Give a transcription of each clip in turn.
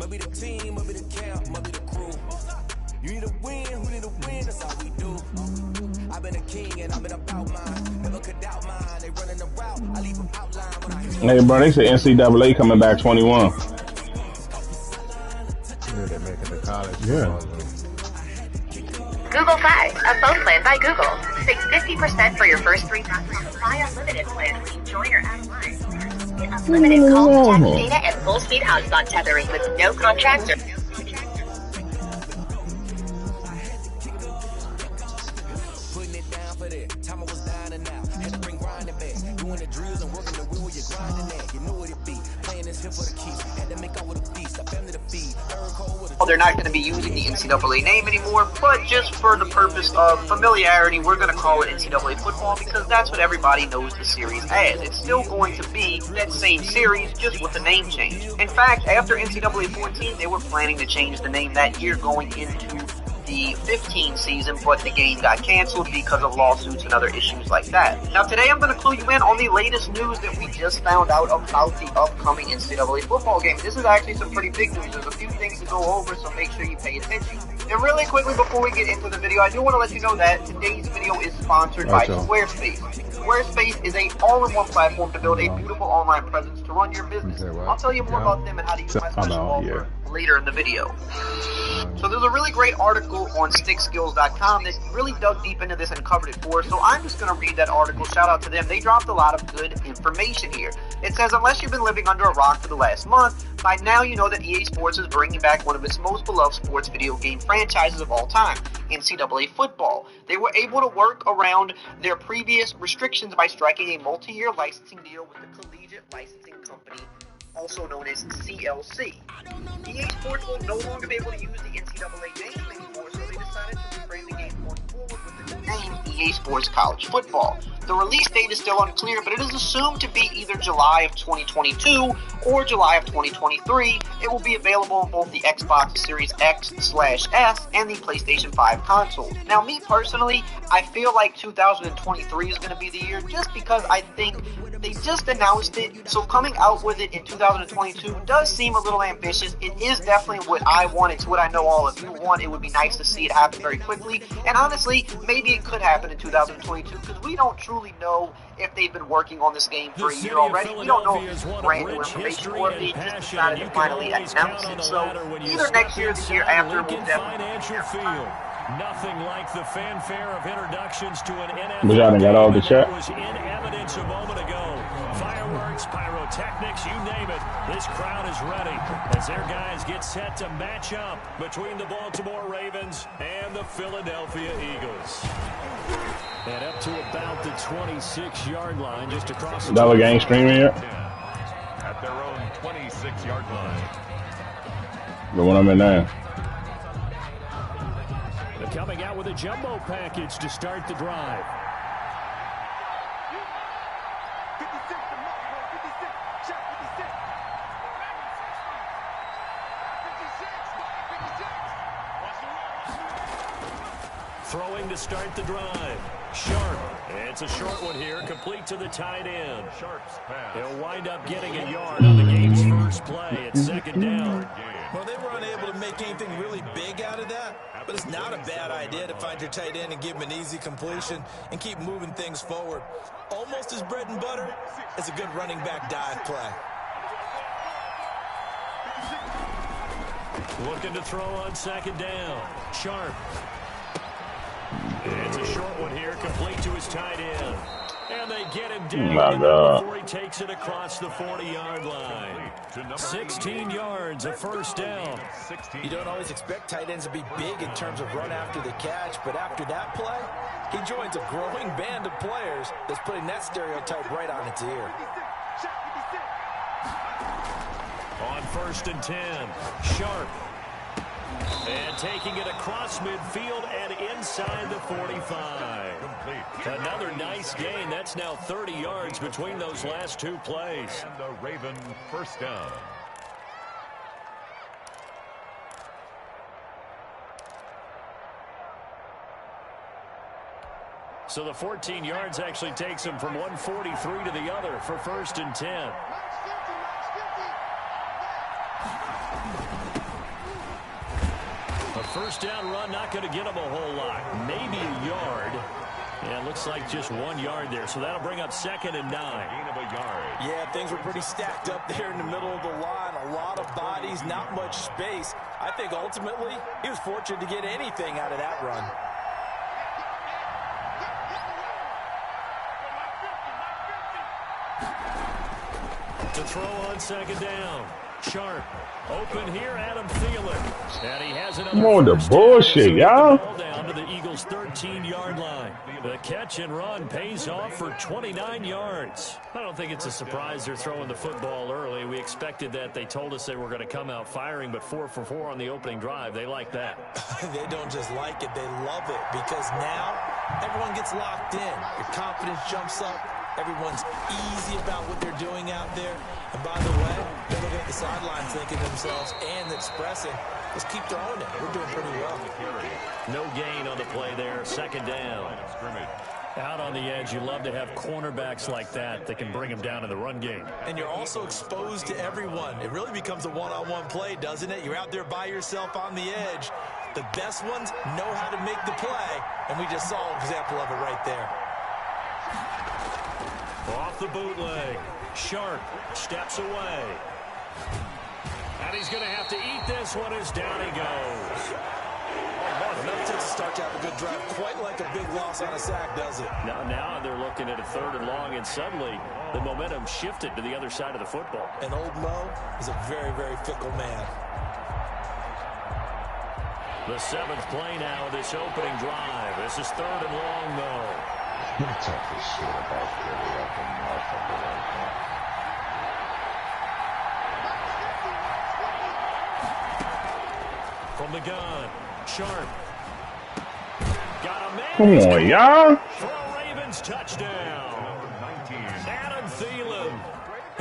Must be the team, must be the camp, must be the crew. You need a win, who need a win, that's all we do. I've been a king and I've been about mine. Never could doubt mine, they running the route. I leave them outline when I hear. Hey, bro, they said NCAA coming back 21. Yeah, they're making the college. Yeah. Google Fi, a phone plan by Google. Save 50% for your first 3 months on the Fi Unlimited plan when you join or add a line. Get unlimited call, text, data, and full-speed hotspot tethering with no contracts or Putting it down for that. Time I was dying and out. Had to bring grinding back. Doing the drills and working the wheel where you're grinding at. You know what it be. Playing this here for the keys. Had to make out with a feast. I family to feed. Well, they're not going to be using the NCAA name anymore, but just for the purpose of familiarity, we're going to call it NCAA football because that's what everybody knows the series as. It's still going to be that same series, just with the name change. In fact, after NCAA 14, they were planning to change the name that year going into the 15 season, but the game got canceled because of lawsuits and other issues like that. Now today I'm going to clue you in on the latest news that we just found out about the upcoming NCAA football game. This is actually some pretty big news. There's a few things to go over, so make sure you pay attention. And really quickly before we get into the video, I do want to let you know that today's video is sponsored by Squarespace. Squarespace is a all-in-one platform to build a beautiful online presence to run your business. I'll tell you more about them and how to use my special offer later in the video. So there's a really great article on stickskills.com that really dug deep into this and covered it for us. So I'm just going to read that article. Shout out to them. They dropped a lot of good information here. It says, unless you've been living under a rock for the last month, by now you know that EA Sports is bringing back one of its most beloved sports video game franchises of all time, NCAA football. They were able to work around their previous restrictions by striking a multi-year licensing deal with the Collegiate Licensing Company, also known as CLC. EA Sports will no longer be able to use the NCAA name anymore, so they decided to rebrand the game going forward with the new name EA Sports College Football. The release date is still unclear, but it is assumed to be either July of 2022 or July of 2023. It will be available on both the Xbox Series X/S and the PlayStation 5 console. Now, me personally, I feel like 2023 is going to be the year just because I think they just announced it, so coming out with it in 2022 does seem a little ambitious. It is definitely what I want. It's what I know all of you want. It would be nice to see it happen very quickly. And honestly, maybe it could happen in 2022 because we don't truly know if they've been working on this game for a year already. We don't know if it's brand new information or if they just decided to finally announce it. So either next year or the year after, we'll definitely Nothing like the fanfare of introductions to an NFL We got all the chat. was in evidence a moment ago. Fireworks, pyrotechnics, you name it. This crowd is ready as their guys get set to match up between the Baltimore Ravens and the Philadelphia Eagles. And up to about the 26-yard line, just across the Dollar Gang streaming here. At their own 26-yard line. The one I'm in now. Coming out with a jumbo package to start the drive. Throwing to start the drive. Sharp. It's a short one here, complete to the tight end. Sharp's pass. He'll wind up getting a yard on the game's first play. It's second down. Well, they were unable to make anything really big out of that, but it's not a bad idea to find your tight end and give him an easy completion and keep moving things forward. Almost as bread and butter as a good running back dive play. Looking to throw on second down. Sharp. It's a short one here, complete to his tight end. And they get him down before he takes it across the 40-yard line. 16 yards, a first down. You don't always expect tight ends to be big in terms of run after the catch, but after that play, he joins a growing band of players that's putting that stereotype right on its ear. On first and 10, Sharp. And taking it across midfield and inside the 45. Another nice gain. That's now 30 yards between those last two plays. And the Raven first down. So the 14 yards actually takes him from 143 to the other for first and 10. First down run, not going to get him a whole lot. Maybe a yard. Yeah, it looks like just 1 yard there. So that'll bring up 2nd and 9. Gain of a yard. Yeah, things were pretty stacked up there in the middle of the line. A lot of bodies, not much space. I think ultimately he was fortunate to get anything out of that run. To throw on 2nd down. Sharp. Open here, Adam Thielen. And he has another More the first down. bullshit, y'all. Ball down to the Eagles' 13-yard line. The catch and run pays off for 29 yards. I don't think it's a surprise they're throwing the football early. We expected that. They told us they were going to come out firing, but 4 for 4 on the opening drive. They like that. They don't just like it, they love it, because now everyone gets locked in. Your confidence jumps up. Everyone's easy about what they're doing out there. And by the way, they're looking at the sidelines thinking to themselves and expressing, let's keep throwing it. We're doing pretty well. No gain on the play there. 2nd down. Out on the edge, you love to have cornerbacks like that can bring them down in the run game. And you're also exposed to everyone. It really becomes a one-on-one play, doesn't it? You're out there by yourself on the edge. The best ones know how to make the play, and we just saw an example of it right there. Off the bootleg. Sharp steps away. And he's going to have to eat this one as down he goes. Enough to start to have a good drive. Quite like a big loss on a sack, does it? Now they're looking at a 3rd and long, and suddenly the momentum shifted to the other side of the football. And old Mo is a very, very fickle man. The 7th play now of this opening drive. This is 3rd and long, though. Talk this shit about Philly like a motherfucker right now. From the gun, Sharp. Got a man. Come on, y'all. For a Ravens touchdown. Adam Thielen,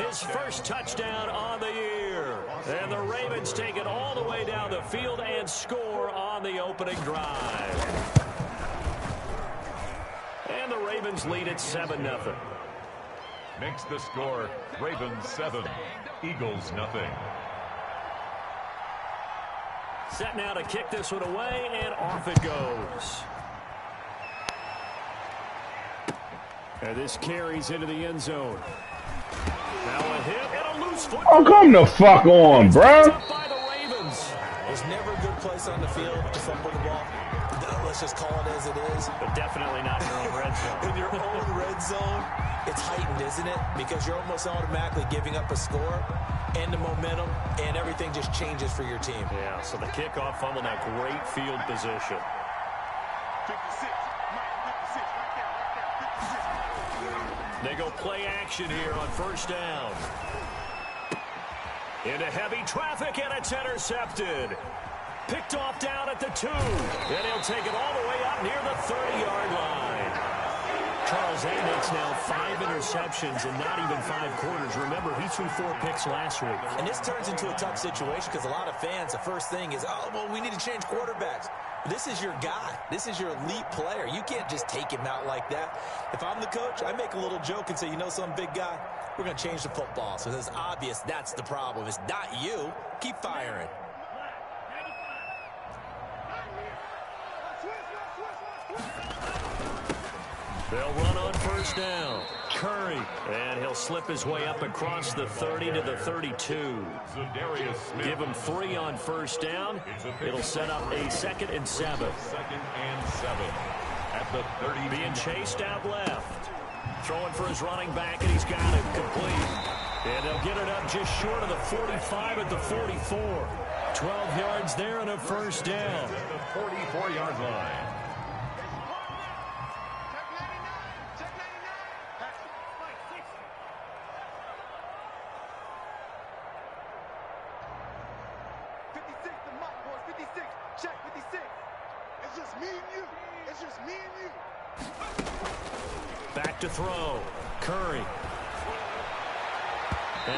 his first touchdown on the year. And the Ravens take it all the way down the field and score on the opening drive. And the Ravens lead at 7-0. Makes the score Ravens 7, Eagles nothing. Set now to kick this one away, and off it goes. And this carries into the end zone. Now a hit and a loose foot. Oh, come the fuck on, bro. By the Ravens. There's never a good place on the field to fumble the ball. Let's just call it as it is. But definitely not in your own red zone. In your own red zone, it's heightened, isn't it? Because you're almost automatically giving up a score and the momentum, and everything just changes for your team. Yeah, so the kickoff fumble, now great field position. They go play action here on 1st down. Into heavy traffic, and it's intercepted. Picked off down at the 2. And he'll take it all the way up near the 30-yard line. Charles, that makes now 5 interceptions in not even 5 quarters. Remember, he threw 4 picks last week. And this turns into a tough situation because a lot of fans, the first thing is, oh, well, we need to change quarterbacks. This is your guy. This is your elite player. You can't just take him out like that. If I'm the coach, I make a little joke and say, you know some big guy, we're going to change the football. So it's obvious that's the problem. It's not you. Keep firing. They'll run on 1st down. Curry, and he'll slip his way up across the 30 to the 32. Give him 3 on 1st down. It'll set up a 2nd and 7. 2nd and 7 at the 30. Being chased out left. Throwing for his running back, and he's got it complete. And they'll get it up just short of the 45 at the 44. 12 yards there and a 1st down. The 44-yard line. Back to throw. Curry.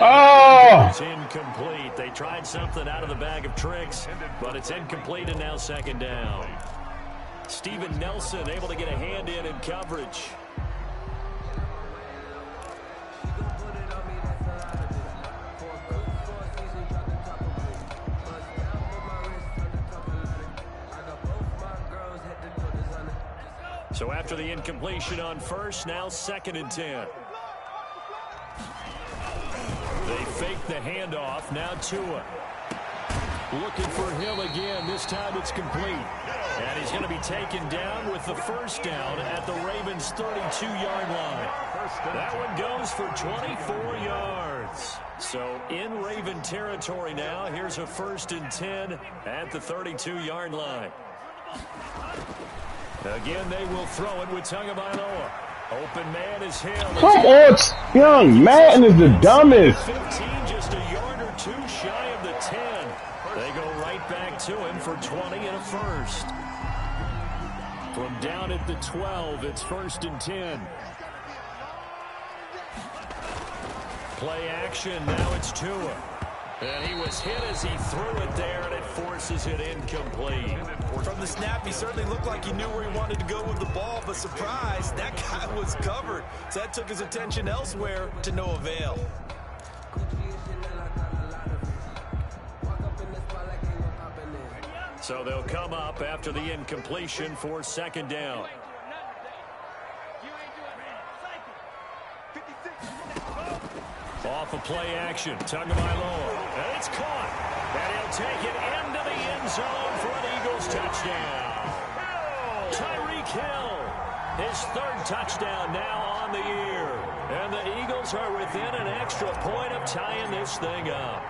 Oh! It's incomplete. They tried something out of the bag of tricks, but it's incomplete, and now 2nd down. Steven Nelson able to get a hand in coverage. So after the incompletion on first, now 2nd and 10. They fake the handoff. Now Tua. Looking for Hill again. This time it's complete. And he's going to be taken down with the first down at the Ravens' 32-yard line. That one goes for 24 yards. So in Raven territory now. Here's a 1st and 10 at the 32-yard line. Again, they will throw it with Tagovailoa. Open man is Hill. Come on, young Madden is the dumbest. 15, just a yard or two shy of the 10. They go right back to him for 20 and a first. From down at the 12, it's 1st and 10. Play action, now it's Tua. And he was hit as he threw it there, and it forces it incomplete. From the snap, he certainly looked like he knew where he wanted to go with the ball, but surprise, that guy was covered. So that took his attention elsewhere to no avail. So they'll come up after the incompletion for 2nd down. Off of play action, Tagovailoa. And it's caught. And he'll take it into the end zone for an Eagles touchdown. Tyreek Hill, his 3rd touchdown now on the year. And the Eagles are within an extra point of tying this thing up.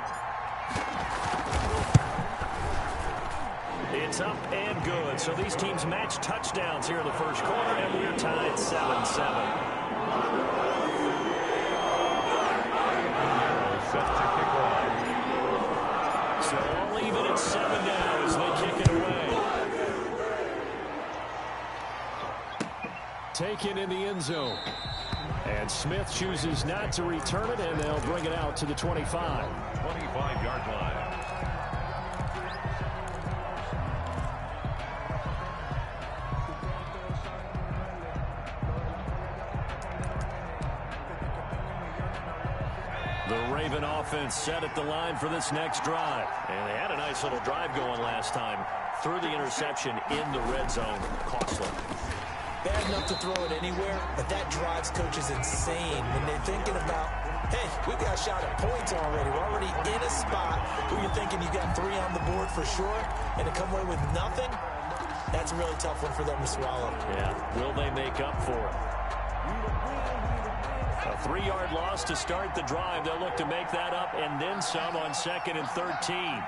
It's up and good. So these teams match touchdowns here in the first quarter, and we're tied 7-7. Set to kick off. So all even at 7 now as they kick it away. Taken in the end zone. And Smith chooses not to return it, and they'll bring it out to the 25. 25-yard line. The Raven offense set at the line for this next drive. And they had a nice little drive going last time. Threw the interception in the red zone. Costly. Bad enough to throw it anywhere, but that drives coaches insane when they're thinking about, hey, we got a shot at points already. We're already in a spot where you're thinking you got 3 on the board for sure, and to come away with nothing, that's a really tough one for them to swallow. Yeah, will they make up for it? A 3-yard loss to start the drive. They'll look to make that up and then some on 2nd and 13.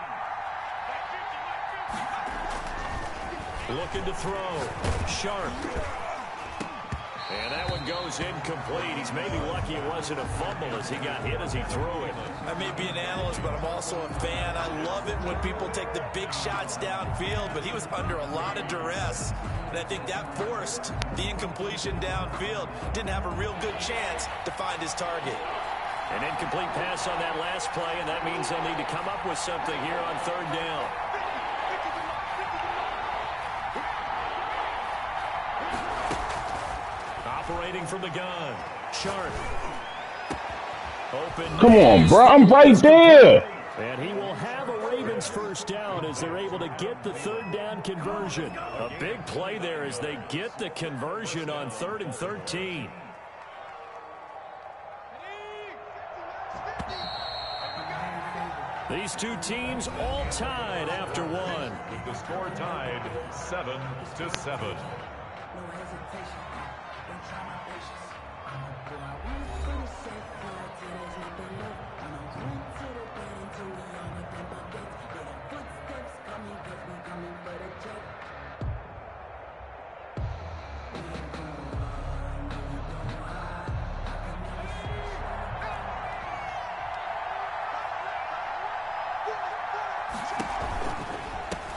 Looking to throw. Sharp. And that one goes incomplete. He's maybe lucky it wasn't a fumble as he got hit as he threw it. I may be an analyst, but I'm also a fan. I love it when people take the big shots downfield, but he was under a lot of duress. And I think that forced the incompletion downfield. Didn't have a real good chance to find his target. An incomplete pass on that last play, and that means they'll need to come up with something here on 3rd down. Operating from the gun. Sharp. Open. Come on, bro. I'm right there. And he will have a Ravens first down as they're able to get the 3rd down conversion. A big play there as they get the conversion on 3rd and 13. These two teams all tied after one. The score tied 7-7.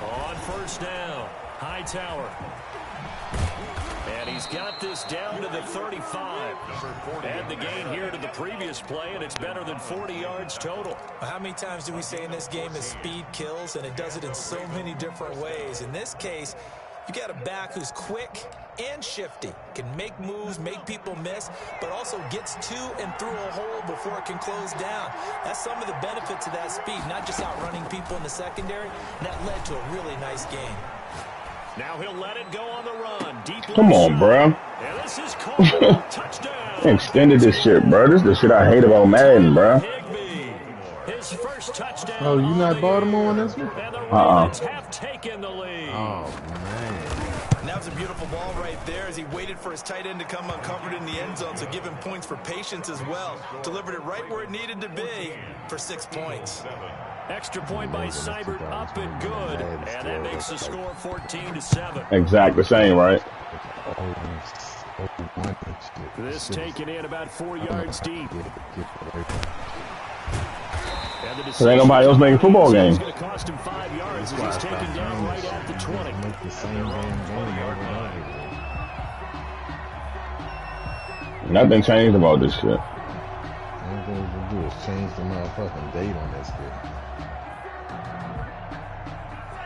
On first down, Hightower. And he's got this down to the 35. Add the gain here to the previous play, and it's better than 40 yards total. How many times do we say in this game that speed kills, and it does it in so many different ways? In this case, you got a back who's quick and shifty, can make moves, make people miss, but also gets to and through a hole before it can close down. That's some of the benefits of that speed, not just outrunning people in the secondary, and that led to a really nice game. Now he'll let it go on the run. Deep Come on, bro. And this is called touchdown. Extended this shit, bro. This is the shit I hate about Madden, bro. His first touchdown. Oh, you not Baltimore on this one? Have taken the lead. Oh, man. And that was a beautiful ball right there as he waited for his tight end to come uncovered in the end zone, so give him points for patience as well. Delivered it right where it needed to be for 6 points. Extra point by Seibert, up and good, and that makes the score 14-7. Exact the same, right? This taken in about 4 yards deep. There ain't nobody else making football games. It's going to cost him 5 yards as he's taken down right at the 20. Nothing changed about this shit. All they're going to do is change the motherfucking date on this shit.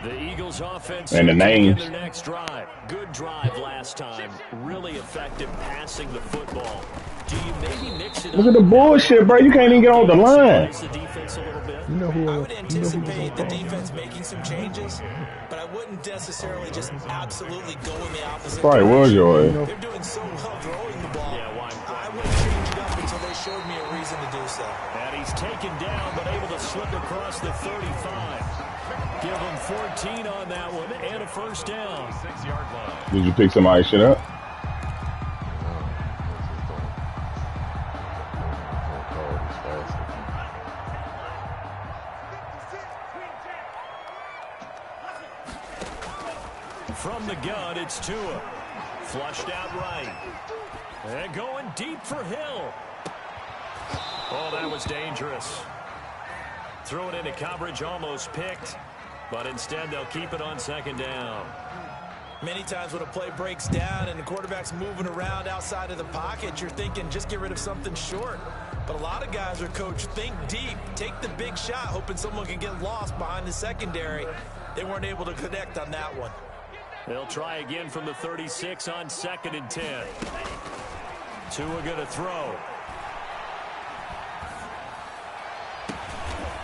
The Eagles offense and the names. Their next drive. Good drive last time. Really effective passing the football. Do you maybe mix it up? Look at the bullshit, bro. You can't even get on the line. The defense a little bit? You know who, I would anticipate the defense making some changes, but I wouldn't necessarily just absolutely go in the opposite Probably was yours. They're doing so well throwing the ball. Yeah, I wouldn't change it up until they showed me a reason to do so. And he's taken down, but able to slip across the 35. Give him 14 on that one and a first down. 6-yard line. Did you pick somebody's shit up? From the gun, it's Tua. Flushed out right. And going deep for Hill. Oh, that was dangerous. Threw it into coverage, almost picked. But instead, they'll keep it on second down. Many times when a play breaks down and the quarterback's moving around outside of the pocket, you're thinking just get rid of something short. But a lot of guys are coached, think deep, take the big shot, hoping someone can get lost behind the secondary. They weren't able to connect on that one. They'll try again from the 36 on 2nd and 10. Tua going to throw.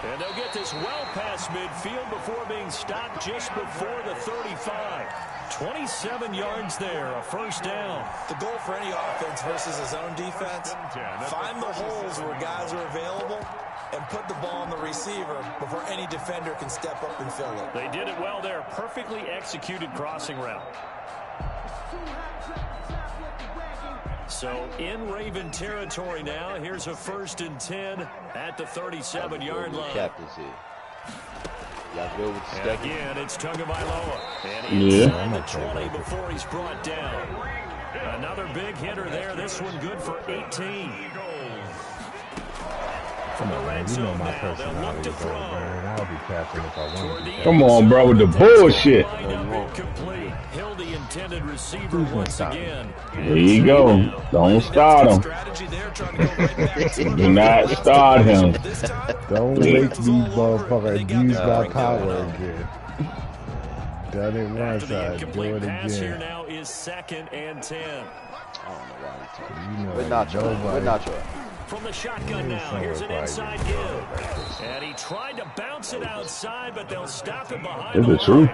And they'll get this well past midfield before being stopped just before the 35. 27 yards there, a first down. The goal for any offense versus his own defense, find the holes where guys are available and put the ball on the receiver before any defender can step up and fill it. They did it well there. Perfectly executed crossing route. So in Raven territory now. Here's a 1st and 10 at the 37-yard line. Captain's here. Y'all good with the and again, it's Tagovailoa. And yeah. the 20 before he's brought down. Another big hitter there. This one good for 18. Come on, man. You know my personality, bro. I'll be captain if I want to be. Come on, bro, with the bullshit. Hill, the intended receiver once again. There you go. Don't start him. Do not start him. Don't make me motherfucker use my power again. Done it once, I do it again. Here now is 2nd and 10. I don't know why he's talking. We're not sure. From the shotgun now, here's an inside give. And he tried to bounce it outside, but they'll stop it behind the line. Is it true?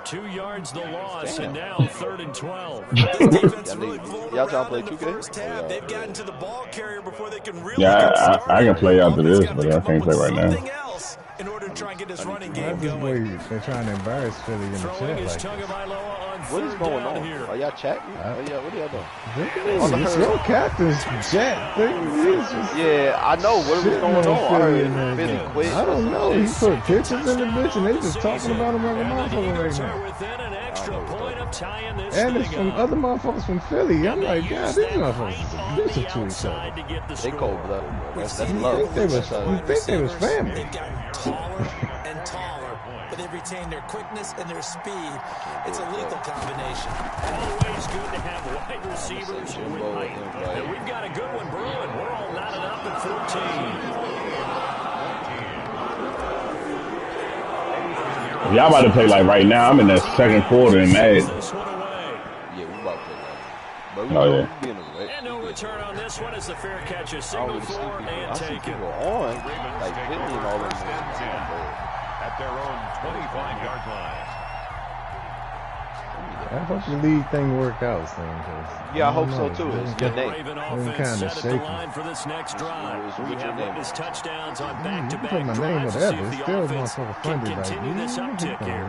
2 yards the loss, and now 3rd and 12. Y'all trying to play 2K? They've gotten to the ball carrier before they can really yeah, I can play after this, but I can't play right now. In order to try and get this running game going. They're trying to embarrass Philly in the chat. What is going on? Are y'all chatting? What are y'all doing? It's your captain's chat thing. Yeah, I know. What was going on? I heard Philly quit. I don't know. He put pictures in the bitch and they just talking about him like a motherfucker right now. And it's from other motherfuckers from Philly. I'm like, God, these motherfuckers are abusive to each other. They cold-blooded. That's You love. think they was family. Taller and taller, but they retain their quickness and their speed. It's a lethal combination. Always good to have wide receivers with height. And we've got a good one brewing. We're all knotted up at 14. Y'all about to play like right now. I'm in the 2nd quarter in Madden. Yeah, we about to play like. But we and no return on this one as the fair catch is signaled for and taken. On, like 50 and all that. At their own 25-yard line. I hope the league thing work out soon. Yeah, I hope so too. It's your name. Raven offense set at the line for this next drive. We have witnessed touchdowns on back-to-back drives to see if the offense can continue this uptick here.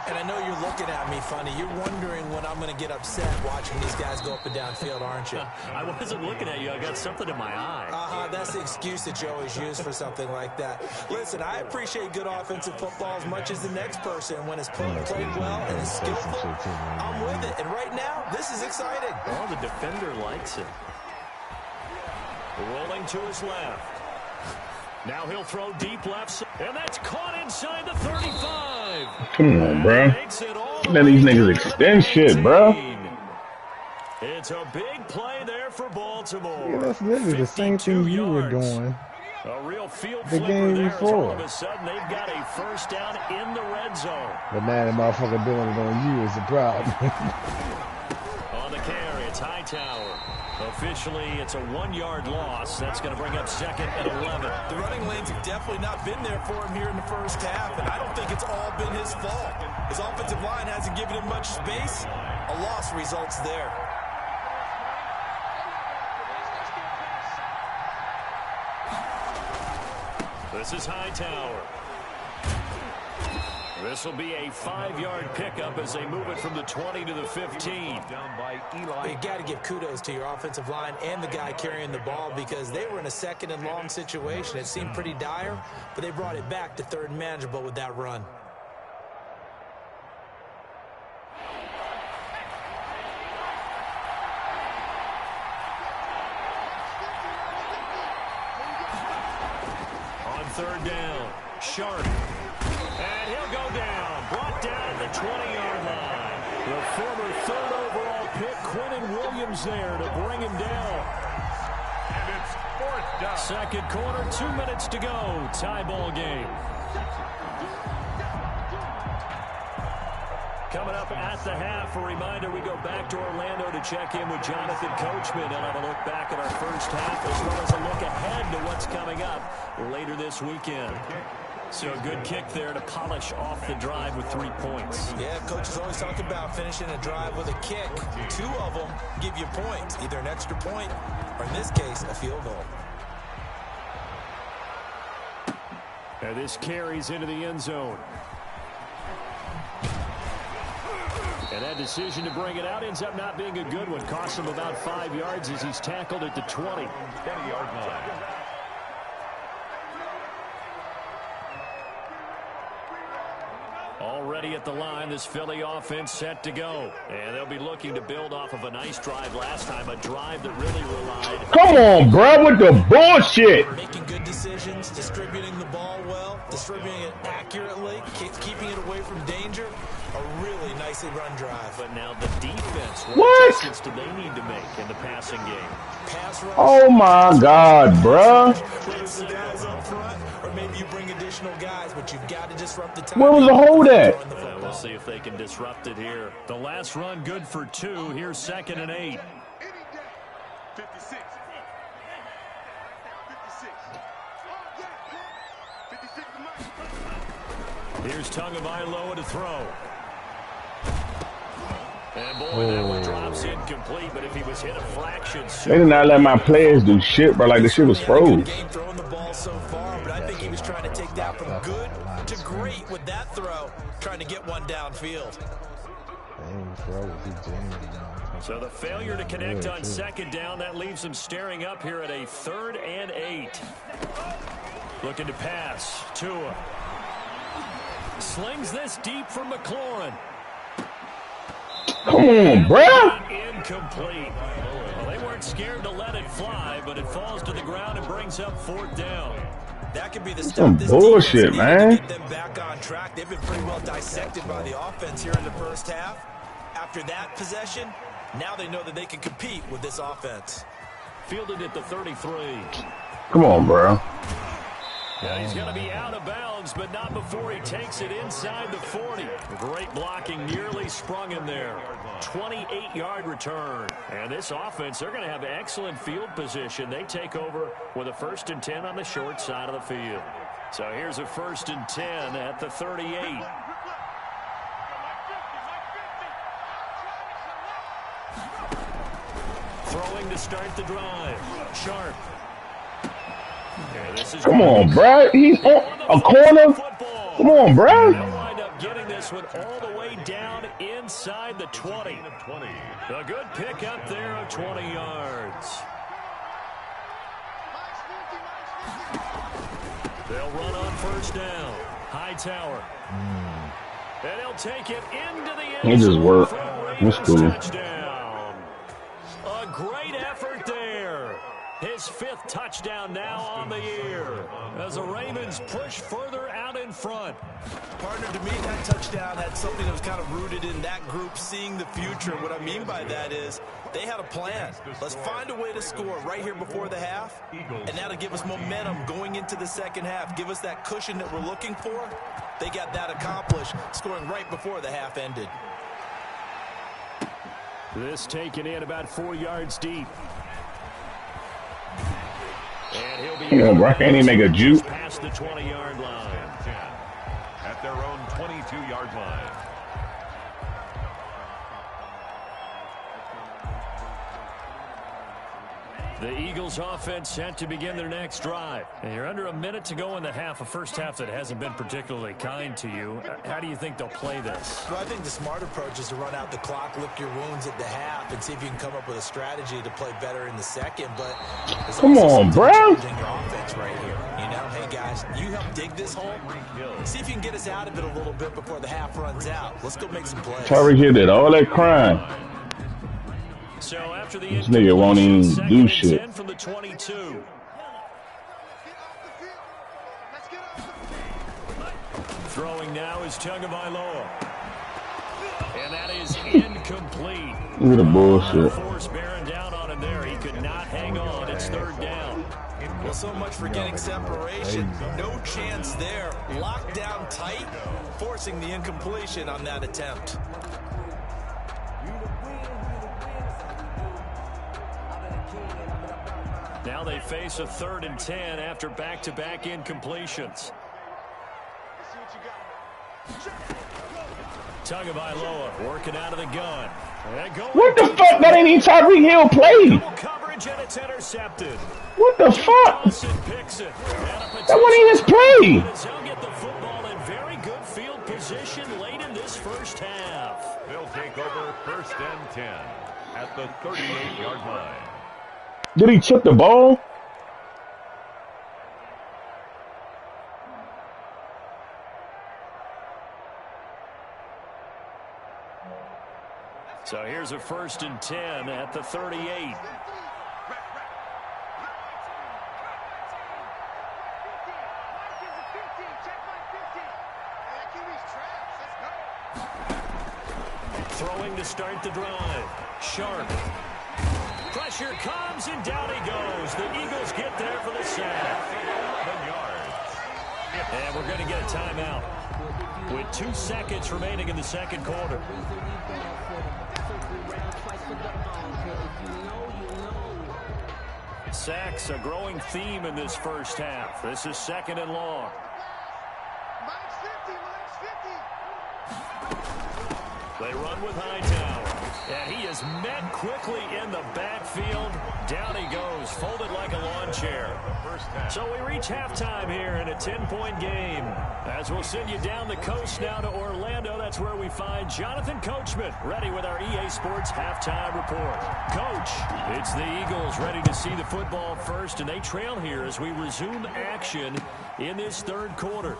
And I know you're looking at me funny. You're wondering when I'm going to get upset watching these guys go up and down field, aren't you? I wasn't looking at you. I got something in my eye. That's the excuse that you always use for something like that. Listen, I appreciate good offensive football as much as the next person. When it's played well and it's skillful, I'm with it. And right now, this is exciting. Oh, the defender likes it. Rolling to his left. Now he'll throw deep left, and that's caught inside the 35. Come on, bro. Let these niggas extend shit, bro. It's a big play there for Baltimore. Yeah, that's literally the same thing you were doing. A real field the game before. All of a sudden, they've got a first down in the red zone. But now the motherfucker doing it on you is a problem. On the carry, it's Hightower. Officially, it's a 1-yard loss. That's going to bring up second and 11. The running lanes have definitely not been there for him here in the first half, and I don't think it's all been his fault. His offensive line hasn't given him much space. A loss results there. This is Hightower. This will be a 5-yard pickup as they move it from the 20 to the 15. You got to give kudos to your offensive line and the guy carrying the ball because they were in a second and long situation. It seemed pretty dire, but they brought it back to third and manageable with that run. Third down, Sharp, and he'll go down, brought down at the 20-yard line. The former third overall pick, Quinnen Williams there to bring him down. And it's fourth down. Second quarter, 2 minutes to go, tie ball game. Coming up at the half, a reminder, we go back to Orlando to check in with Jonathan Coachman and have a look back at our first half as well as a look ahead to what's coming up later this weekend. So a good kick there to polish off the drive with 3 points. Yeah, coaches always talk about finishing a drive with a kick. 2 of them give you points, either an extra point or in this case, a field goal. And this carries into the end zone. And that decision to bring it out ends up not being a good one. Costs him about 5 yards as he's tackled at the 20. 20-yard line. Already at the line, this Philly offense set to go. And they'll be looking to build off of a nice drive last time, a drive that really relied. Come on, bro, with the bullshit. Making good decisions, distributing the ball well, distributing it accurately, keeping it away from danger. A really nicely run drive. But now the defense, what adjustments do they need to make in the passing game? Pass rush. Oh my God, bruh. Guys up front, or maybe you bring additional guys, but you've got to disrupt the time. Where was the hold at? We'll see if they can disrupt it here. The last run good for 2. Here's second and 8. 56. Here's Tagovailoa to throw. And boy, that one drops incomplete, but if he was hit a fraction... They did not let my players do shit, bro. Like, the shit was froze. Game throwing the ball so far, but I think he was trying to take that from good to great with that throw, trying to get one downfield. So the failure to connect on second down, that leaves them staring up here at a 3rd and 8. Looking to pass. Tua. Slings this deep from McLaurin. Come on, bruh. Incomplete. Well, they weren't scared to let it fly, but it falls to the ground and brings up 4th down. That could be the some bullshit, man. Get them back on track. They've been pretty well dissected by the offense here in the first half. After that possession, now they know that they can compete with this offense. Fielded at the 33. Come on, bro. Yeah, he's going to be out of bounds, but not before he takes it inside the 40. Great blocking, nearly sprung him there. 28-yard return. And this offense, they're going to have excellent field position. They take over with a 1st and 10 on the short side of the field. So here's a 1st and 10 at the 38. Throwing to start the drive. Sharp. Come on, Brad. He's on a corner. Come on, Brad. They'll wind up getting this one all the way down inside the 20. A good pick up there of 20 yards. They'll run on first down. Hightower. And he'll take it into the end zone. It just worked. That's cool. Touchdown. A great effort there. His 5th touchdown now on the year as the Ravens push further out in front. Partner, to me, that touchdown had something that was kind of rooted in that group seeing the future. What I mean by that is they had a plan. Let's find a way to score right here before the half, and that'll give us momentum going into the second half, give us that cushion that we're looking for. They got that accomplished, scoring right before the half ended. This taken in about 4 yards deep. And he'll be I can't even make a juke. past the 20-yard line. At their own 22-yard line. The Eagles offense set to begin their next drive. And you're under a minute to go in the half, a first half that hasn't been particularly kind to you. How do you think they'll play this? Well, I think the smart approach is to run out the clock, lick your wounds at the half, and see if you can come up with a strategy to play better in the second. But come on, bro. Your offense right here. You know, hey guys, you help dig this hole. See if you can get us out of it a little bit before the half runs out. Let's go make some plays. Tyreek hit it. All that crime. So after the this nigga won't even do shit. From the 22. Throwing now is Tagovailoa. And that is incomplete. Look at the bullshit. Force bearing down on him there. He could not hang on. It's 3rd down. Well, so much for getting separation. No chance there. Locked down tight, forcing the incompletion on that attempt. Now they face a 3rd and 10 after back-to-back incompletions. Tagovailoa working out of the gun. What the fuck? That ain't even Tyreek Hill play. Coverage and it's intercepted. What the fuck? That wasn't even his play. He'll get the football in very good field position late in this first half. They'll take over 1st and 10 at the 38-yard line. Did he chip the ball? So here's a 1st and 10 at the 38. Throwing to start the drive. Sharp. Pressure comes and down he goes. The Eagles get there for the sack. 11 yards. And we're going to get a timeout with 2 seconds remaining in the second quarter. Sacks a growing theme in this first half. This is 2nd and long. They run with Hightower, and he is met quickly in the backfield. Down he goes, folded like a lawn chair. So we reach halftime here in a 10-point game. As we'll send you down the coast now to Orlando, that's where we find Jonathan Coachman, ready with our EA Sports halftime report. Coach, it's the Eagles ready to see the football first, and they trail here as we resume action in this 3rd quarter.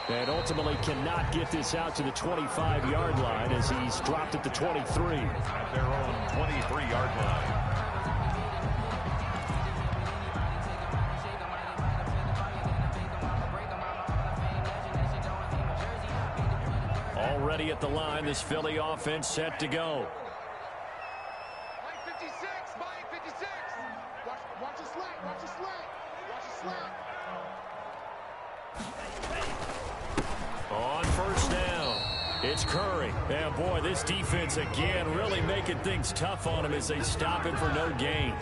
And ultimately cannot get this out to the 25-yard line as he's dropped at the 23. At their own 23-yard line. Already at the line, this Philly offense set to go. Mike 56, Mike 56. Watch the slant, watch the slant, watch the slant. On first down, it's Curry. And boy, this defense again really making things tough on him as they stop him for no gain.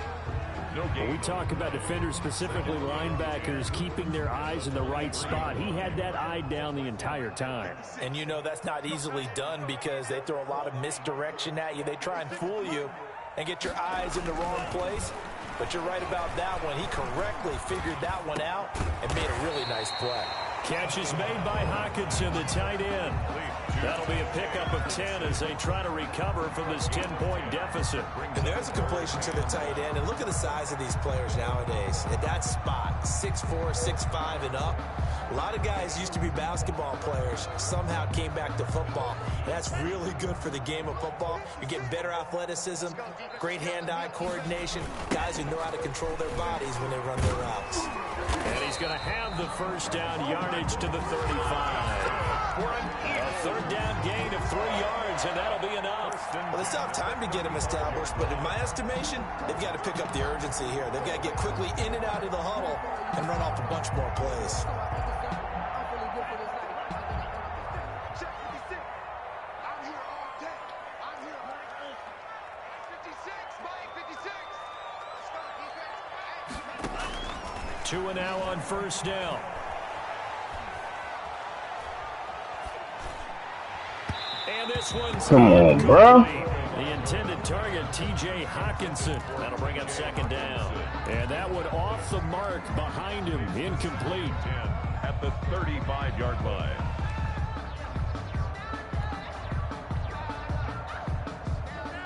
When we talk about defenders, specifically linebackers, keeping their eyes in the right spot, he had that eye down the entire time. And you know that's not easily done because they throw a lot of misdirection at you. They try and fool you and get your eyes in the wrong place. But you're right about that one. He correctly figured that one out and made a really nice play. Catch is made by Hockenson, the tight end. That'll be a pickup of 10 as they try to recover from this 10-point deficit. And there's a completion to the tight end. And look at the size of these players nowadays. At that spot, 6'4", 6'5", and up. A lot of guys used to be basketball players, somehow came back to football. And that's really good for the game of football. You're getting better athleticism, great hand-eye coordination, guys who know how to control their bodies when they run their routes. And he's going to have the first down yardage to the 35. A third down gain of 3 yards, and that'll be enough. Well, they still have time to get him established, but in my estimation, they've got to pick up the urgency here. They've got to get quickly in and out of the huddle and run off a bunch more plays. Two and now on first down. And this one's come on, bro. The intended target, T.J. Hockenson. That'll bring up second down. And that one off the mark behind him, incomplete. At the 35-yard line.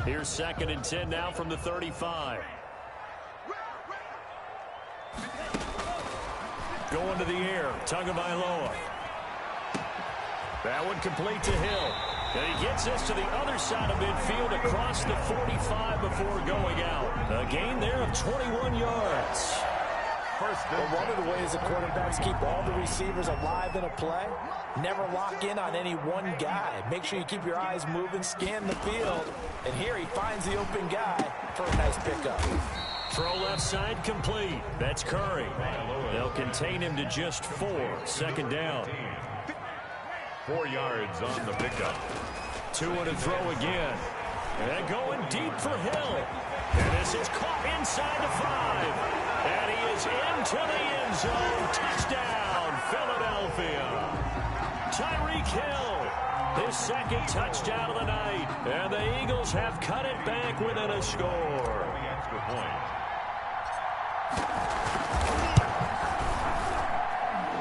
Here's second and 10 now from the 35. Going to the air, Tagovailoa. That one complete to Hill. And he gets this to the other side of midfield across the 45 before going out. A gain there of 21 yards. Well, one of the ways the quarterbacks keep all the receivers alive in a play, never lock in on any one guy. Make sure you keep your eyes moving, scan the field, and here he finds the open guy for a nice pickup. Throw left side complete. That's Curry. They'll contain him to just 4. Second down. 4 yards on the pickup. 2 and a throw again. And going deep for Hill. And this is caught inside the 5. And he is into the end zone. Touchdown, Philadelphia. Tyreek Hill, his second touchdown of the night. And the Eagles have cut it back within a score. Extra point.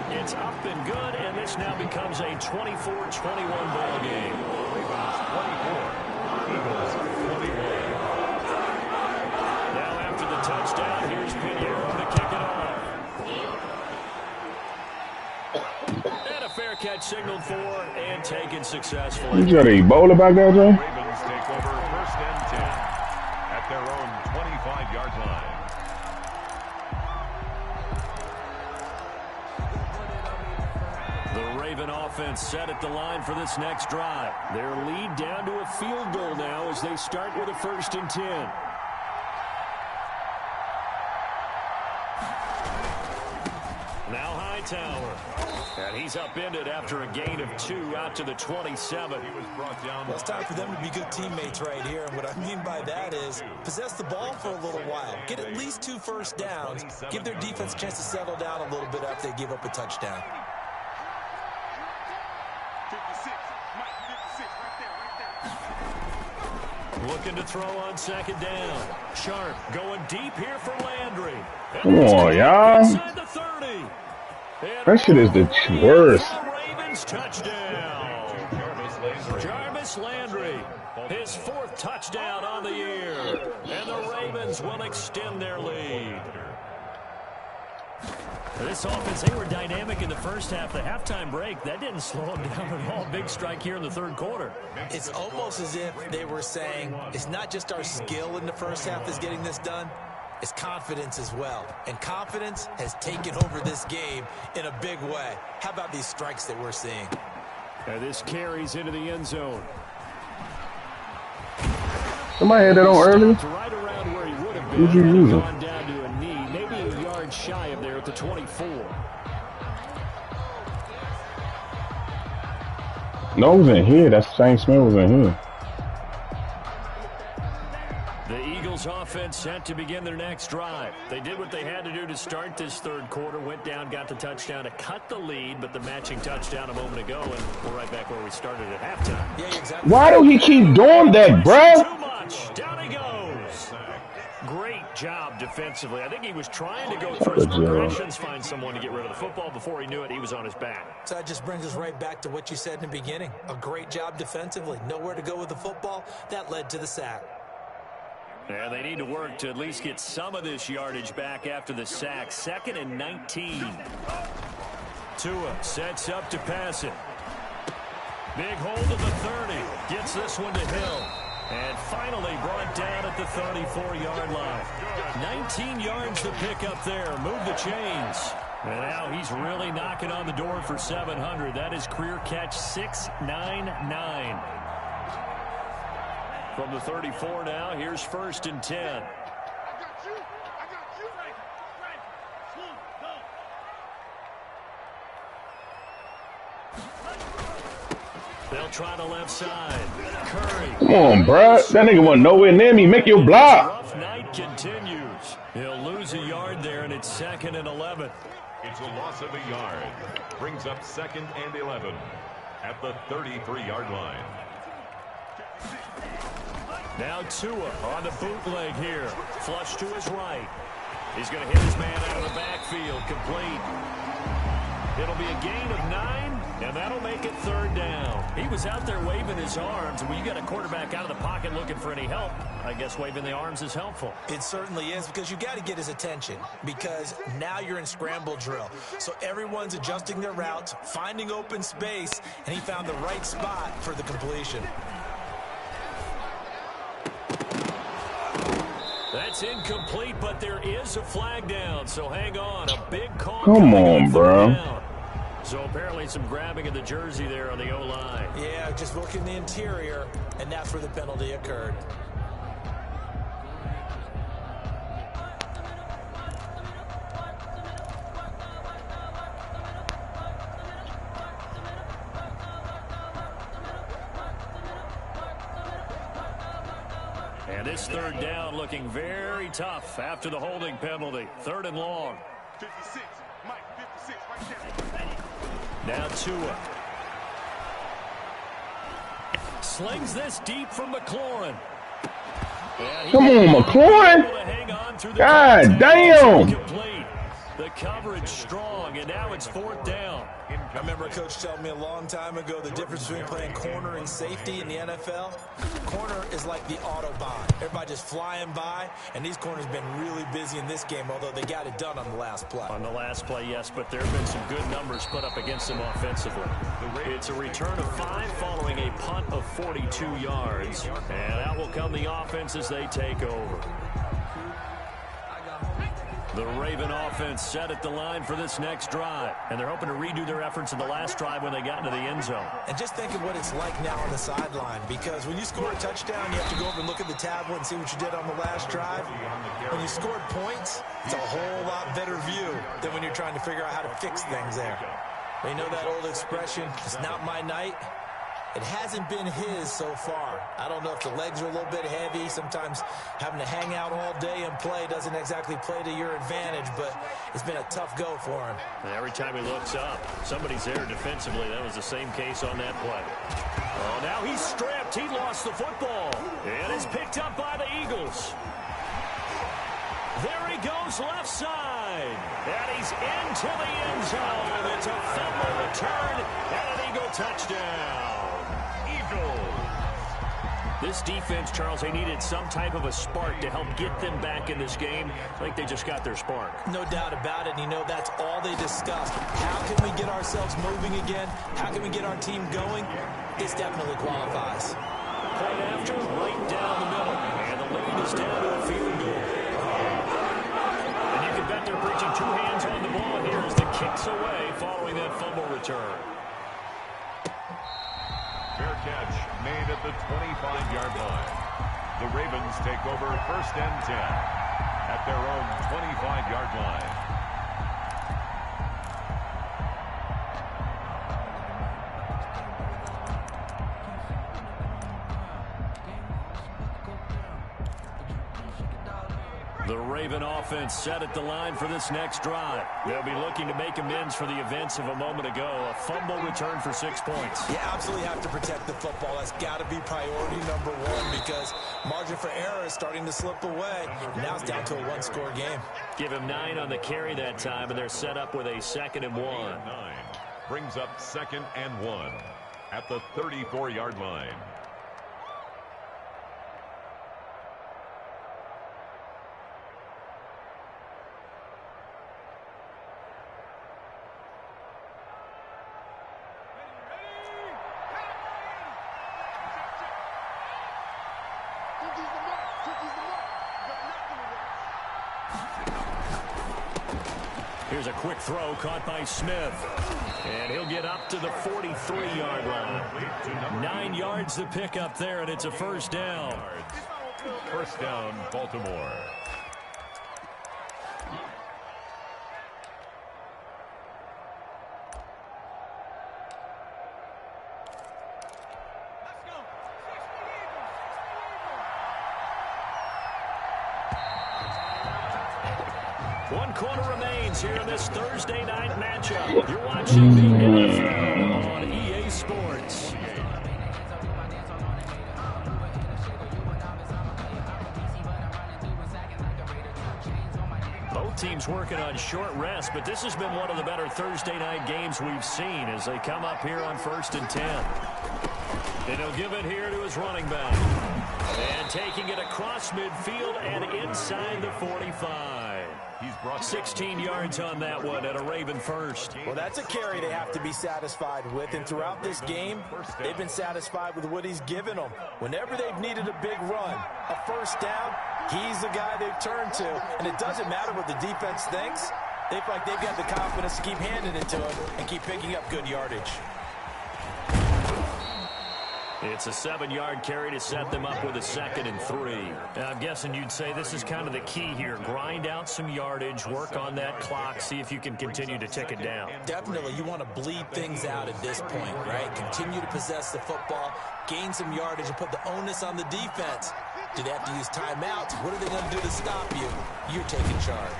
It's up and good, and this now becomes a 24-21 ball game. Ravens 24, Eagles 21. Now after the touchdown, here's Pinheiro to kick it off. And a fair catch signaled for and taken successfully. You got an Ebola back there, Joe? Ravens take over first and 10 at their own 25-yard line. The Raven offense set at the line for this next drive. Their lead down to a field goal now as they start with a first and 10. Now Hightower. And he's upended after a gain of 2 out to the 27. He was brought down. Well, it's time for them to be good teammates right here. And what I mean by that is possess the ball for a little while. Get at least 2 first downs. Give their defense a chance to settle down a little bit after they give up a touchdown. 56, Mike, 56, right there. Looking to throw on second down. Sharp going deep here for Landry. Come on, y'all. Inside the 30. That shit is the worst. Ravens touchdown. Jarvis Landry, his 4th touchdown on the year. And the Ravens will extend their lead. This offense, they were dynamic in the first half. The halftime break, that didn't slow them down at all. Big strike here in the third quarter. It's almost as if they were saying, it's not just our skill in the first half that's getting this done, it's confidence as well. And confidence has taken over this game in a big way. How about these strikes that we're seeing? And this carries into the end zone. Somebody had that on early. Right around where he would have Who'd you been. use him? Gone down to a knee, maybe a yard shy of there at the 24. No, it was in here. That same smell was in here. The Eagles Eagles offense set to begin their next drive. They did what they had to do to start this third quarter, went down, got the touchdown to cut the lead, but the matching touchdown a moment ago, and we're right back where we started at halftime. Yeah, exactly. Why do he keep doing that, bro? Too much. Down he goes. Great job defensively. I think he was trying to go through his progressions, find someone to get rid of the football. Before he knew it, he was on his back. So that just brings us right back to what you said in the beginning. A great job defensively. Nowhere to go with the football. That led to the sack. And they need to work to at least get some of this yardage back after the sack. 2nd and 19. Tua sets up to pass it. Big hold of the 30. Gets this one to Hill. And finally brought down at the 34-yard line. 19 yards to pick up there. Move the chains. And now he's really knocking on the door for 700. That is career catch 699. From the 34 now, here's 1st and 10. They'll try the left side. Curry. Come on, bro. That nigga wasn't nowhere near me. Make your block. Rough night continues. He'll lose a yard there, and it's 2nd and 11. It's a loss of a yard. Brings up 2nd and 11 at the 33-yard line. Now Tua on the bootleg here. Flush to his right. He's going to hit his man out of the backfield. Complete. It'll be a gain of 9, and that'll make it 3rd down. He was out there waving his arms, and when you got a quarterback out of the pocket looking for any help, I guess waving the arms is helpful. It certainly is, because you got to get his attention, because now you're in scramble drill. So everyone's adjusting their routes, finding open space, and he found the right spot for the completion. That's incomplete, but there is a flag down, so hang on. A big call. Come on, bro. Down. So apparently some grabbing of the jersey there on the O-line. Yeah, just looking the interior, and that's where the penalty occurred. And this 3rd down looking very tough after the holding penalty. 3rd and long. 56, Mike, 56, right there. Now Tua. Slings this deep from McLaurin. Come on, McLaurin. God damn. The coverage strong, and now it's 4th down. I remember Coach telling me a long time ago the difference between playing corner and safety in the NFL. Corner is like the Autobahn. Everybody just flying by, and these corners have been really busy in this game, although they got it done on the last play. On the last play, yes, but there have been some good numbers put up against them offensively. It's a return of 5 following a punt of 42 yards, and out will come the offense as they take over. The Raven offense set at the line for this next drive, and they're hoping to redo their efforts in the last drive when they got into the end zone. And just think of what it's like now on the sideline, because when you score a touchdown, you have to go over and look at the tablet and see what you did on the last drive. When you scored points, it's a whole lot better view than when you're trying to figure out how to fix things there. But you know that old expression, it's not my night? It hasn't been his so far. I don't know if the legs are a little bit heavy. Sometimes having to hang out all day and play doesn't exactly play to your advantage, but it's been a tough go for him. And every time he looks up, somebody's there defensively. That was the same case on that play. Oh, now he's stripped. He lost the football. And is picked up by the Eagles. There he goes left side. And he's into the end zone. It's a fumble return and an Eagle touchdown. This defense, Charles, they needed some type of a spark to help get them back in this game. I think they just got their spark. No doubt about it. And you know, that's all they discussed. How can we get ourselves moving again? How can we get our team going? This definitely qualifies. Point after, right down the middle. And the lead is down to a field goal. And you can bet they're preaching 2 hands on the ball here as the kick's away following that fumble return. Fair catch made at the 25-yard line. The Ravens take over 1st and 10 at their own 25-yard line. The Raven offense set at the line for this next drive. They'll be looking to make amends for the events of a moment ago. A fumble return for 6 points. You absolutely have to protect the football. That's got to be priority number one because margin for error is starting to slip away. Now it's down to a one-score game. Give him 9 on the carry that time, and they're set up with a 2nd and 1. 9 brings up 2nd and 1 at the 34-yard line. Here's a quick throw caught by Smith. And he'll get up to the 43-yard line. 9 yards to pick up there, and it's a first down. First down, Baltimore. One quarter remains here in this Thursday night matchup. You're watching the NFL on EA Sports. Both teams working on short rest, but this has been one of the better Thursday night games we've seen as they come up here on 1st and 10. And he'll give it here to his running back. And taking it across midfield and inside the 45. He's brought 16 yards on that one at a Raven first. Well, that's a carry they have to be satisfied with, and throughout this game, they've been satisfied with what he's given them. Whenever they've needed a big run, a first down, he's the guy they've turned to, and it doesn't matter what the defense thinks. They feel like they've got the confidence to keep handing it to him and keep picking up good yardage. It's a 7-yard carry to set them up with a 2nd and 3. Now, I'm guessing you'd say this is kind of the key here. Grind out some yardage, work on that clock, see if you can continue to tick it down. Definitely, you want to bleed things out at this point, right? Continue to possess the football, gain some yardage, and put the onus on the defense. Do they have to use timeouts? What are they going to do to stop you? You're taking charge.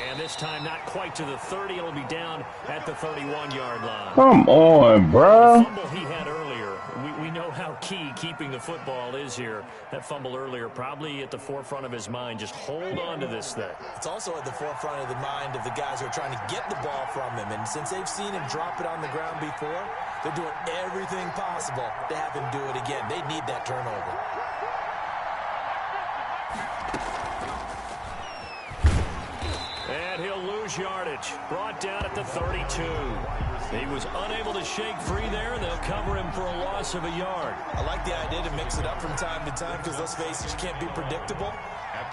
And this time not quite to the 30. It'll be down at the 31-yard line. Come on, bro. The fumble he had earlier, we know how key keeping the football is here. That fumble earlier probably at the forefront of his mind. Just hold on to this thing. It's also at the forefront of the mind of the guys who are trying to get the ball from him. And since they've seen him drop it on the ground before, they're doing everything possible to have him do it again. They need that turnover. And he'll lose yardage. Brought down at the 32. He was unable to shake free there, and they'll cover him for a loss of a yard. I like the idea to mix it up from time to time because, let's face it, you can't be predictable.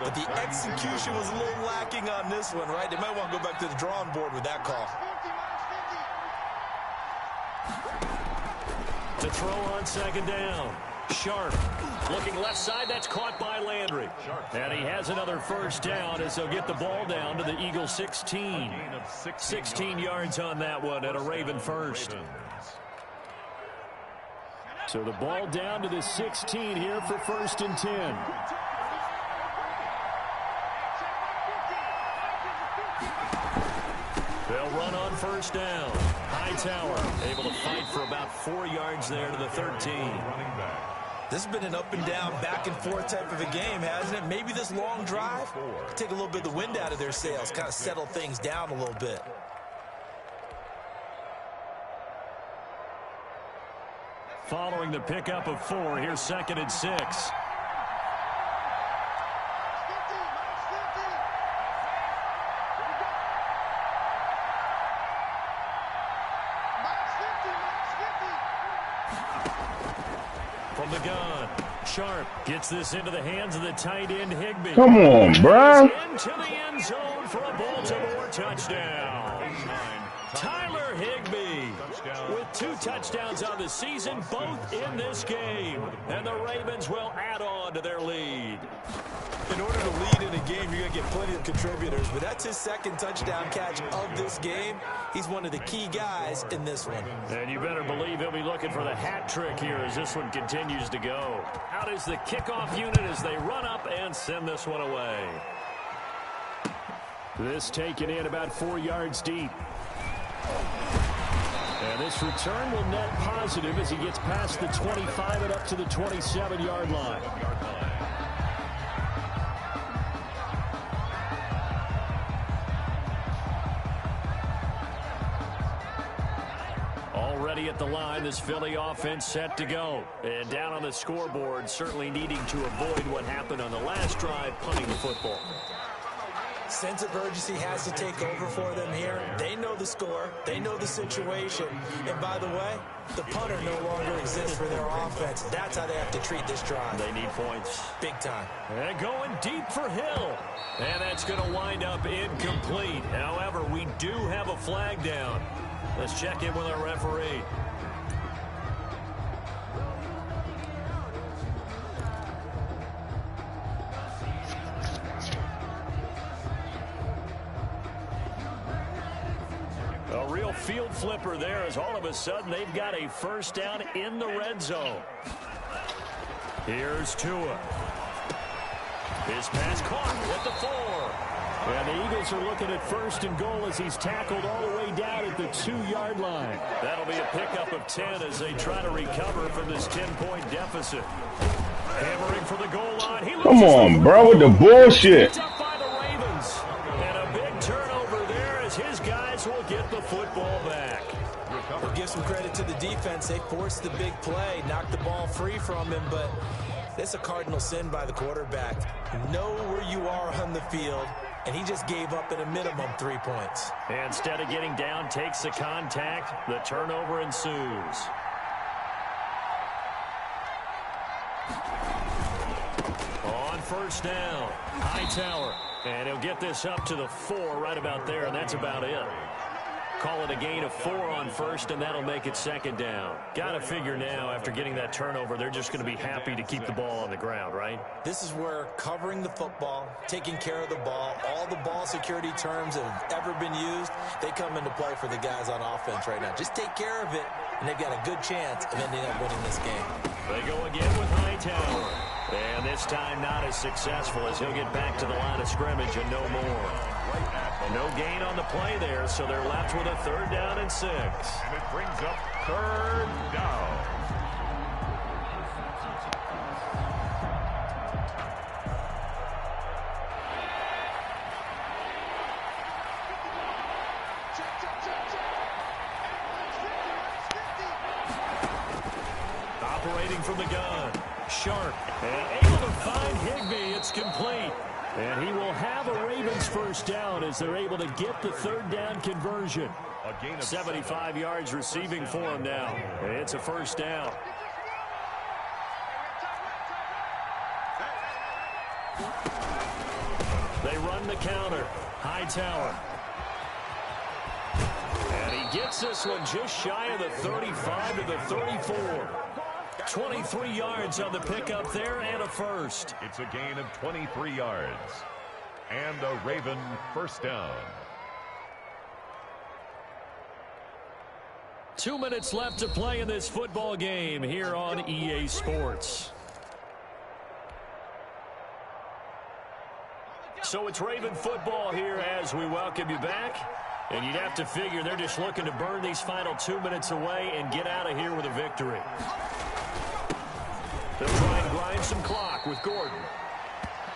But the execution was a little lacking on this one, right? They might want to go back to the drawing board with that call. To throw on 2nd down. Sharp looking left side. That's caught by Landry. And he has another first down as they'll get the ball down to the Eagles 16. 16 yards on that one at a Raven first. So the ball down to the 16 here for 1st and 10. They'll run on first down. Hightower able to fight for about 4 yards there to the 13. This has been an up and down, back and forth type of a game, hasn't it? Maybe this long drive could take a little bit of the wind out of their sails, kind of settle things down a little bit. Following the pickup of 4, here's 2nd and 6. From the gun, Sharp gets this into the hands of the tight end Higbee. Come on, bruh. Into the end zone for a Baltimore touchdown. Tyler Higbee with 2 touchdowns on the season, both in this game. And the Ravens will add on to their lead. In order to lead in a game, you're going to get plenty of contributors, but that's his 2nd touchdown catch of this game. He's one of the key guys in this one. And you better believe he'll be looking for the hat trick here as this one continues to go. Out is the kickoff unit as they run up and send this one away. This taken in about 4 yards deep. And this return will net positive as he gets past the 25 and up to the 27-yard line. Already at the line, this Philly offense set to go. And down on the scoreboard, certainly needing to avoid what happened on the last drive, punting the football. Sense of urgency has to take over for them here. They know the score. They know the situation. And by the way, the punter no longer exists for their offense. That's how they have to treat this drive. They need points. Big time. And going deep for Hill. And that's going to wind up incomplete. However, we do have a flag down. Let's check in with our referee. A real field flipper there as all of a sudden they've got a first down in the red zone. Here's Tua. His pass caught at the 4. And the Eagles are looking at first and goal as he's tackled all the way down at the 2-yard line. That'll be a pickup of 10 as they try to recover from this 10-point deficit. Hammering for the goal line. Come on, bro, with the bullshit. Picked up by the Ravens. And a big turnover there as his guys will get the football back. We'll give some credit to the defense. They forced the big play, knocked the ball free from him, but it's a cardinal sin by the quarterback. Know where you are on the field, and he just gave up at a minimum 3 points. Instead of getting down, takes the contact. The turnover ensues. On first down, Hightower. And he'll get this up to the 4 right about there, and that's about it. Call it a gain of 4 on first, and that'll make it second down. Got to figure now, after getting that turnover, they're just going to be happy to keep the ball on the ground, right? This is where covering the football, taking care of the ball, all the ball security terms that have ever been used, they come into play for the guys on offense right now. Just take care of it, and they've got a good chance of ending up winning this game. They go again with Hightower. And this time not as successful as he'll get back to the line of scrimmage and no more. No gain on the play there, so they're left with a 3rd down and 6. And it brings up 3rd down. Operating from the gun. Sharp. And able to find Higbee. It's complete. And he will have a Ravens first down as they're able to get the 3rd down conversion. 75 yards receiving for him now. It's a first down. They run the counter. Hightower. And he gets this one just shy of the 35 to the 34. 23 yards on the pickup there and a first. It's a gain of 23 yards. And a Raven first down. 2 minutes left to play in this football game here on EA Sports. So it's Raven football here as we welcome you back. And you'd have to figure they're just looking to burn these final 2 minutes away and get out of here with a victory. They'll try and grind some clock with Gordon.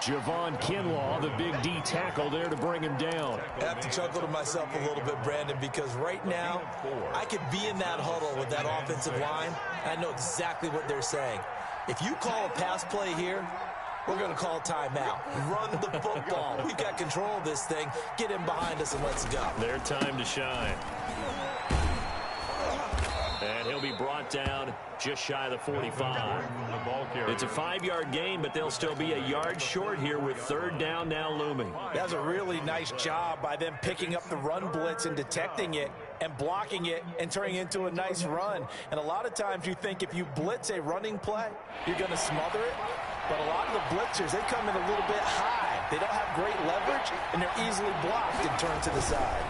Javon Kinlaw, the big D tackle there to bring him down. I have to chuckle to myself a little bit, Brandon, because right now I could be in that huddle with that offensive line. I know exactly what they're saying. If you call a pass play here, we're going to call timeout. Run the football. We've got control of this thing. Get him behind us and let's go. Their time to shine. And he'll be brought down just shy of the 45. It's a 5-yard gain, but they'll still be a yard short here with 3rd down now looming. That was a really nice job by them picking up the run blitz and detecting it and blocking it and turning it into a nice run. And a lot of times you think if you blitz a running play, you're going to smother it. But a lot of the blitzers, they come in a little bit high. They don't have great leverage, and they're easily blocked and turned to the side.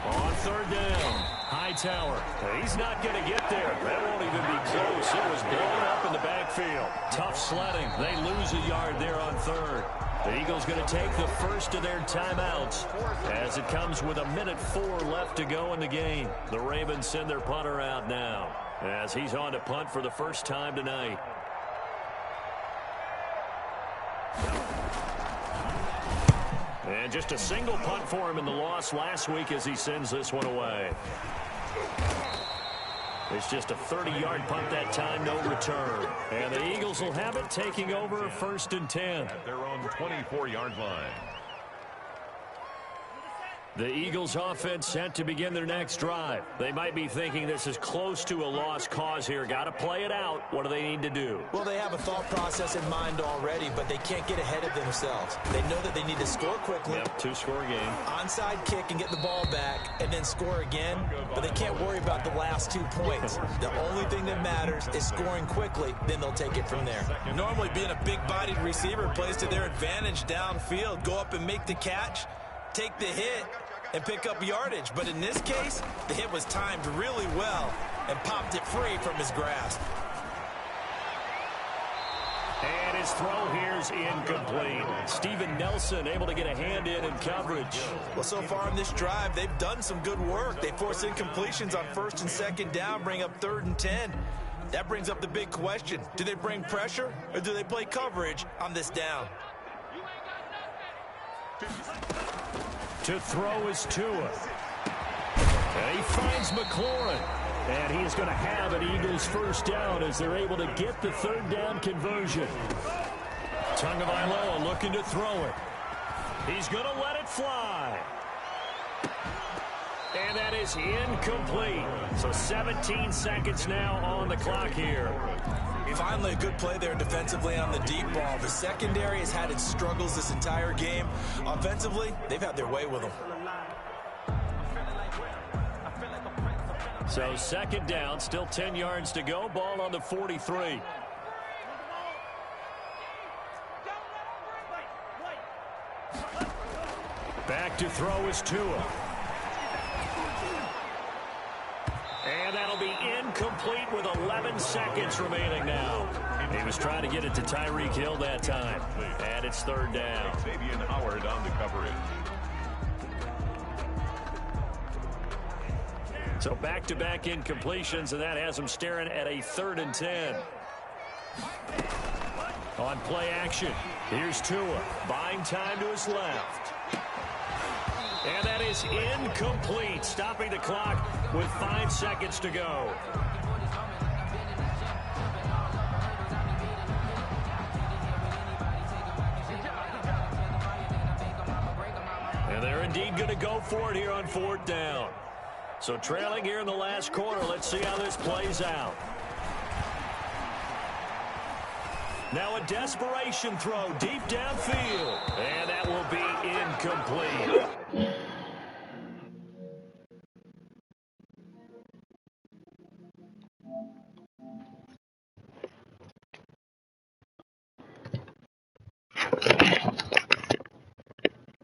On 3rd down, Hightower. He's not going to get there. That won't even be close. It was blown up in the backfield. Tough sledding. They lose a yard there on 3rd. The Eagles going to take the first of their timeouts as it comes with 1:04 left to go in the game. The Ravens send their punter out now as he's on to punt for the first time tonight. And just a single punt for him in the loss last week as he sends this one away. It's just a 30-yard punt that time, no return. And the Eagles will have it, taking over 1st and 10. At their own 24-yard line. The Eagles offense set to begin their next drive. They might be thinking this is close to a lost cause here. Got to play it out. What do they need to do? Well, they have a thought process in mind already, but they can't get ahead of themselves. They know that they need to score quickly. Yep, 2-score game. Onside kick and get the ball back and then score again, but they can't worry about the last 2 points. The only thing that matters is scoring quickly, then they'll take it from there. Normally being a big-bodied receiver plays to their advantage downfield. Go up and make the catch, take the hit, and pick up yardage. But in this case, the hit was timed really well and popped it free from his grasp. And his throw here's incomplete. Steven Nelson able to get a hand in coverage. Well, so far in this drive, they've done some good work. They force incompletions on 1st and 2nd down, bring up 3rd and 10. That brings up the big question. Do they bring pressure or do they play coverage on this down? To throw is Tua. And he finds McLaurin. And he is going to have an Eagles first down as they're able to get the 3rd down conversion. Tagovailoa looking to throw it. He's going to let it fly. And that is incomplete. So 17 seconds now on the clock here. Finally, a good play there defensively on the deep ball. The secondary has had its struggles this entire game. Offensively, they've had their way with them. So 2nd down, still 10 yards to go. Ball on the 43. Back to throw is Tua. And that'll be incomplete with 11 seconds remaining now. He was trying to get it to Tyreek Hill that time. And it's 3rd down. Xavier Howard on the coverage. So back-to-back incompletions, and that has him staring at a 3rd and 10. On play action, here's Tua. Buying time to his left. And that is incomplete, stopping the clock with 5 seconds to go. And they're indeed going to go for it here on 4th down. So trailing here in the last quarter, let's see how this plays out. Now a desperation throw deep downfield. And that will be incomplete.